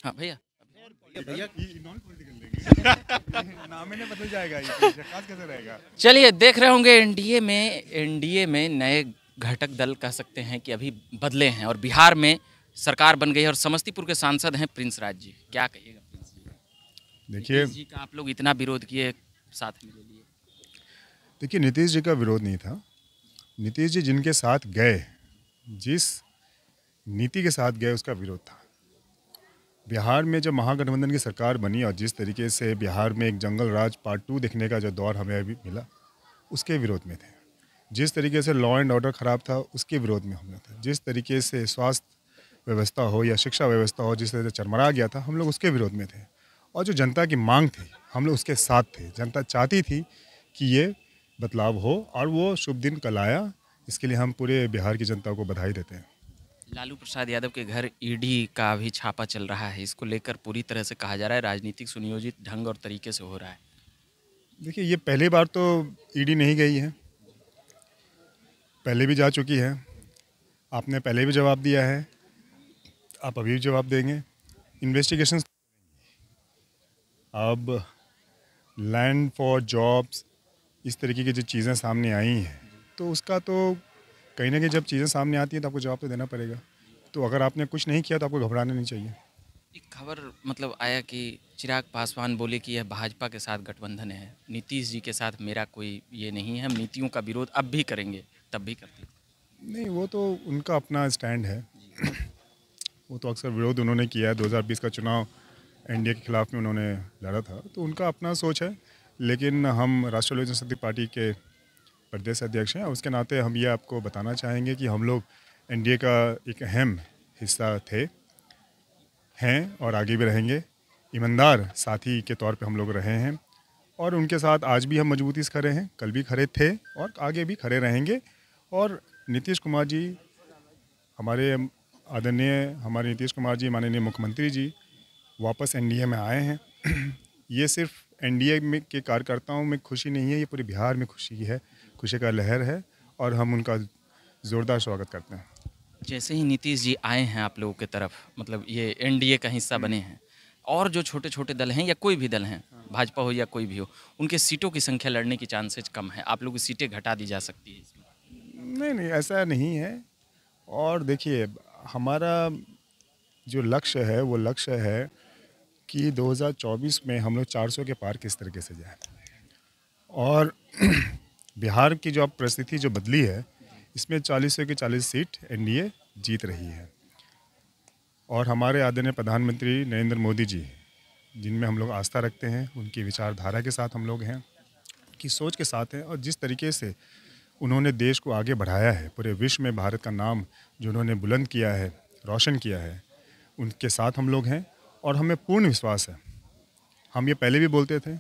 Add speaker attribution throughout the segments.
Speaker 1: हाँ भैया।
Speaker 2: भैया नॉन पॉलिटिकल लेंगे। नाम ही नहीं बदल जाएगा, ये खास कैसे रहेगा।
Speaker 1: चलिए, देख रहे होंगे एनडीए में नए घटक दल कह सकते हैं कि अभी बदले हैं और बिहार में सरकार बन गई है और समस्तीपुर के सांसद हैं प्रिंस राज जी। क्या कहिएगा प्रिंस जी?
Speaker 2: देखिए
Speaker 1: नीतीश जी का आप लोग इतना विरोध किए, साथ में ले लिए।
Speaker 2: देखिए नीतीश जी का विरोध नहीं था। नीतीश जी जिनके साथ गए, जिस नीति के साथ गए, उसका विरोध था। बिहार में जब महागठबंधन की सरकार बनी और जिस तरीके से बिहार में एक जंगल राज पार्ट 2 देखने का जो दौर हमें अभी मिला, उसके विरोध में थे। जिस तरीके से लॉ एंड ऑर्डर ख़राब था, उसके विरोध में हम लोग थे। जिस तरीके से स्वास्थ्य व्यवस्था हो या शिक्षा व्यवस्था हो, जिस तरह से चरमरा गया था, हम लोग उसके विरोध में थे। और जो जनता की मांग थी, हम लोग उसके साथ थे। जनता चाहती थी कि ये बदलाव हो और वो शुभ दिन कल आया। इसके लिए हम पूरे बिहार की जनता को बधाई देते हैं।
Speaker 1: लालू प्रसाद यादव के घर ईडी का भी छापा चल रहा है। इसको लेकर पूरी तरह से कहा जा रहा है राजनीतिक सुनियोजित ढंग और तरीके से हो रहा है।
Speaker 2: देखिए ये पहली बार तो ईडी नहीं गई है, पहले भी जा चुकी है। आपने पहले भी जवाब दिया है, आप अभी भी जवाब देंगे। इन्वेस्टिगेशन अब लैंड फॉर जॉब्स, इस तरीके की जो चीज़ें सामने आई हैं, तो उसका तो कहीं ना कहीं जब चीज़ें सामने आती हैं तो आपको जवाब तो देना पड़ेगा। तो अगर आपने कुछ नहीं किया तो आपको घबराना नहीं चाहिए।
Speaker 1: एक खबर मतलब आया कि चिराग पासवान बोले कि यह भाजपा के साथ गठबंधन है, नीतीश जी के साथ मेरा कोई ये नहीं है, हम नीतियों का विरोध अब भी करेंगे, तब भी करते।
Speaker 2: नहीं, वो तो उनका अपना स्टैंड है। वो तो अक्सर विरोध उन्होंने किया है। 2020 का चुनाव एनडीए के खिलाफ में उन्होंने लड़ा था, तो उनका अपना सोच है। लेकिन हम राष्ट्रीय लोक जनशक्ति पार्टी के प्रदेश अध्यक्ष हैं, उसके नाते हम ये आपको बताना चाहेंगे कि हम लोग एनडीए का एक अहम हिस्सा थे, हैं और आगे भी रहेंगे। ईमानदार साथी के तौर पे हम लोग रहे हैं और उनके साथ आज भी हम मजबूती से खड़े हैं, कल भी खड़े थे और आगे भी खड़े रहेंगे। और नीतीश कुमार जी हमारे आदरणीय, हमारे नीतीश कुमार जी माननीय मुख्यमंत्री जी वापस एनडीए में आए हैं। ये सिर्फ एनडीए में के कार्यकर्ताओं में खुशी नहीं है, ये पूरे बिहार में खुशी है, खुशी का लहर है और हम उनका ज़ोरदार स्वागत करते हैं।
Speaker 1: जैसे ही नीतीश जी आए हैं आप लोगों की तरफ, मतलब ये एनडीए का हिस्सा बने हैं, और जो छोटे छोटे दल हैं या कोई भी दल हैं, भाजपा हो या कोई भी हो, उनके सीटों की संख्या लड़ने की चांसेज कम है, आप लोगों की सीटें घटा दी जा सकती है इसमें।
Speaker 2: नहीं नहीं, ऐसा नहीं है। और देखिए, हमारा जो लक्ष्य है वो लक्ष्य है कि 2024 में हम लोग 400 के पार किस तरीके से जाए। और बिहार की जो अब परिस्थिति जो बदली है, इसमें 40 की 40 सीट एनडीए जीत रही है। और हमारे आदरणीय प्रधानमंत्री नरेंद्र मोदी जी, जिनमें हम लोग आस्था रखते हैं, उनकी विचारधारा के साथ हम लोग हैं, उनकी सोच के साथ हैं। और जिस तरीके से उन्होंने देश को आगे बढ़ाया है, पूरे विश्व में भारत का नाम जो उन्होंने बुलंद किया है, रोशन किया है, उनके साथ हम लोग हैं। और हमें पूर्ण विश्वास है, हम ये पहले भी बोलते थे,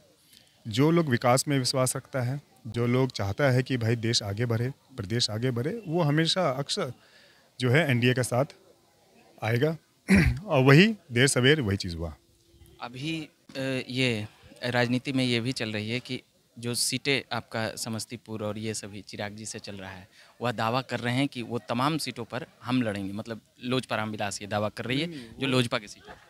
Speaker 2: जो लोग विकास में विश्वास रखता है, जो लोग चाहता है कि भाई देश आगे बढ़े, प्रदेश आगे बढ़े, वो हमेशा अक्सर जो है एनडीए के साथ आएगा। और वही देर सवेर वही चीज़ हुआ।
Speaker 1: अभी ये राजनीति में ये भी चल रही है कि जो सीटें आपका समस्तीपुर और ये सभी चिराग जी से चल रहा है, वह दावा कर रहे हैं कि वो तमाम सीटों पर हम लड़ेंगे, मतलब लोजपा रामविलास ये दावा कर रही है, जो लोजपा की सीट है।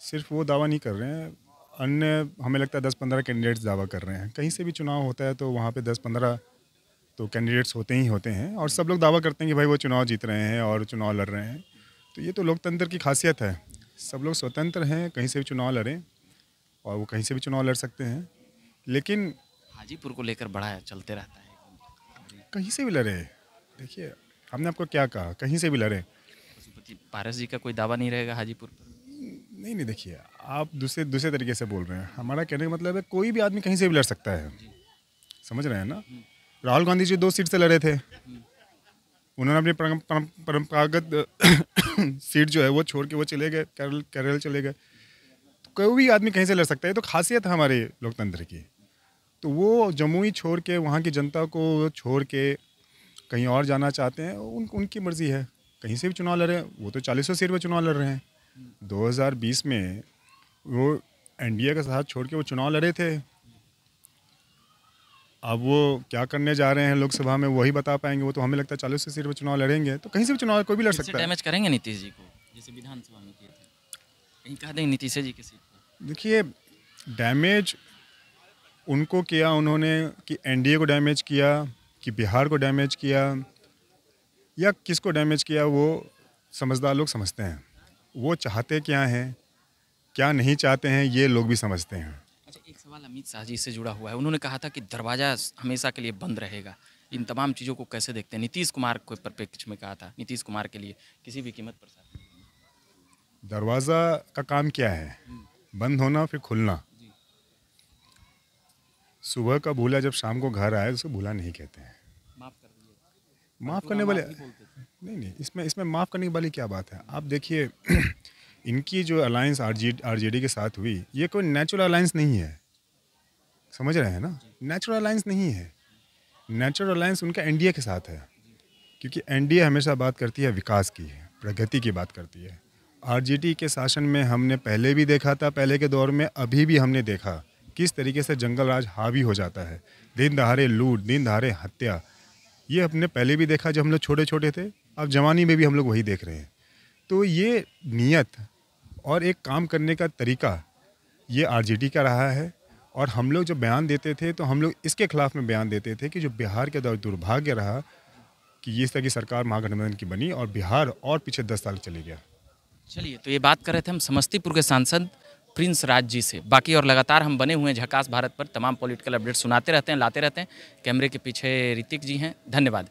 Speaker 2: सिर्फ वो दावा नहीं कर रहे हैं, अन्य हमें लगता है 10-15 कैंडिडेट्स दावा कर रहे हैं। कहीं से भी चुनाव होता है तो वहाँ पे 10-15 तो कैंडिडेट्स होते ही होते हैं और सब लोग दावा करते हैं कि भाई वो चुनाव जीत रहे हैं और चुनाव लड़ रहे हैं। तो ये तो लोकतंत्र की खासियत है, सब लोग स्वतंत्र हैं, कहीं से भी चुनाव लड़ें और वो कहीं से भी चुनाव लड़ सकते हैं। लेकिन
Speaker 1: हाजीपुर को लेकर बड़ा चलते रहता है।
Speaker 2: कहीं से भी लड़े, देखिए हमने आपको क्या कहा, कहीं से भी लड़े।
Speaker 1: पशुपति पारस जी का कोई दावा नहीं रहेगा हाजीपुर पर।
Speaker 2: नहीं नहीं, देखिए आप दूसरे दूसरे तरीके से बोल रहे हैं। हमारा कहने का मतलब है कोई भी आदमी कहीं से भी लड़ सकता है, समझ रहे हैं ना। राहुल गांधी जी 2 सीट से लड़े थे, उन्होंने अपनी परंपरागत सीट जो है वो छोड़ के वो चले गए, केरल चले गए। तो कोई भी आदमी कहीं से लड़ सकता है, तो खासियत है हमारे लोकतंत्र की। तो वो जमुई छोड़ के, वहाँ की जनता को छोड़ के कहीं और जाना चाहते हैं, उनकी मर्जी है, कहीं से भी चुनाव लड़े। वो तो 40 सीट पर चुनाव लड़ रहे हैं। 2020 में वो एनडीए का साथ छोड़ के वो चुनाव लड़े थे। अब वो क्या करने जा रहे हैं लोकसभा में वही बता पाएंगे। वो तो हमें लगता है 40 सीट पर चुनाव लड़ेंगे, तो कहीं से भी चुनाव कोई भी लड़
Speaker 1: फिर से
Speaker 2: सकता है।
Speaker 1: डैमेज करेंगे नीतीश जी को, जैसे विधानसभा में किए थे। कहीं कहा दें नीतीश जी की सीट पर।
Speaker 2: देखिए, डैमेज उनको किया उन्होंने कि एनडीए को डैमेज किया, कि बिहार को डैमेज किया, या किसको डैमेज किया, वो समझदार लोग समझते हैं। वो चाहते क्या हैं, क्या नहीं चाहते हैं, ये लोग भी समझते हैं।
Speaker 1: अच्छा, एक सवाल अमित शाह जी से जुड़ा हुआ है। उन्होंने कहा था कि दरवाज़ा हमेशा के लिए बंद रहेगा। इन तमाम चीज़ों को कैसे देखते हैं? नीतीश कुमार को परिप्रेक्ष्य में कहा था, नीतीश कुमार के लिए किसी भी कीमत पर साथ।
Speaker 2: दरवाज़ा का काम क्या है? बंद होना फिर खुलना।
Speaker 1: जी।
Speaker 2: सुबह का भूला जब शाम को घर आए, उसे भूला नहीं कहते हैं।
Speaker 1: माफ़ कर दीजिए।
Speaker 2: माफ़
Speaker 1: परंतु
Speaker 2: करने
Speaker 1: राम
Speaker 2: वाले
Speaker 1: आप ही बोलते थे।
Speaker 2: नहीं नहीं, इसमें इसमें माफ़ करने वाली क्या बात है? आप देखिए इनकी जो अलायंस आरजेडी के साथ हुई, ये कोई नेचुरल अलायंस नहीं है। समझ रहे हैं ना? नेचुरल अलायंस नहीं है। नेचुरल अलायंस उनका एनडीए के साथ है, क्योंकि एनडीए हमेशा बात करती है विकास की, प्रगति की बात करती है। आरजेडी के शासन में हमने पहले भी देखा था, पहले के दौर में, अभी भी हमने देखा किस तरीके से जंगल राज हावी हो जाता है। दिन दहाड़े लूट, दिन दहाड़े हत्या, ये हमने पहले भी देखा जब हम लोग छोटे छोटे थे। अब जवानी में भी हम लोग वही देख रहे हैं। तो ये नीयत और एक काम करने का तरीका ये आरजेडी का रहा है। और हम लोग जब बयान देते थे तो हम लोग इसके खिलाफ में बयान देते थे कि जो बिहार के दौर दुर्भाग्य रहा कि ये इस तरह की सरकार महागठबंधन की बनी और बिहार और पीछे 10 साल चले गया।
Speaker 1: चलिए, तो ये बात कर रहे थे हम समस्तीपुर के सांसद प्रिंस राज जी से। बाकी और लगातार हम बने हुए हैं झकास भारत पर, तमाम पॉलिटिकल अपडेट सुनाते रहते हैं, लाते रहते हैं। कैमरे के पीछे ऋतिक जी हैं, धन्यवाद।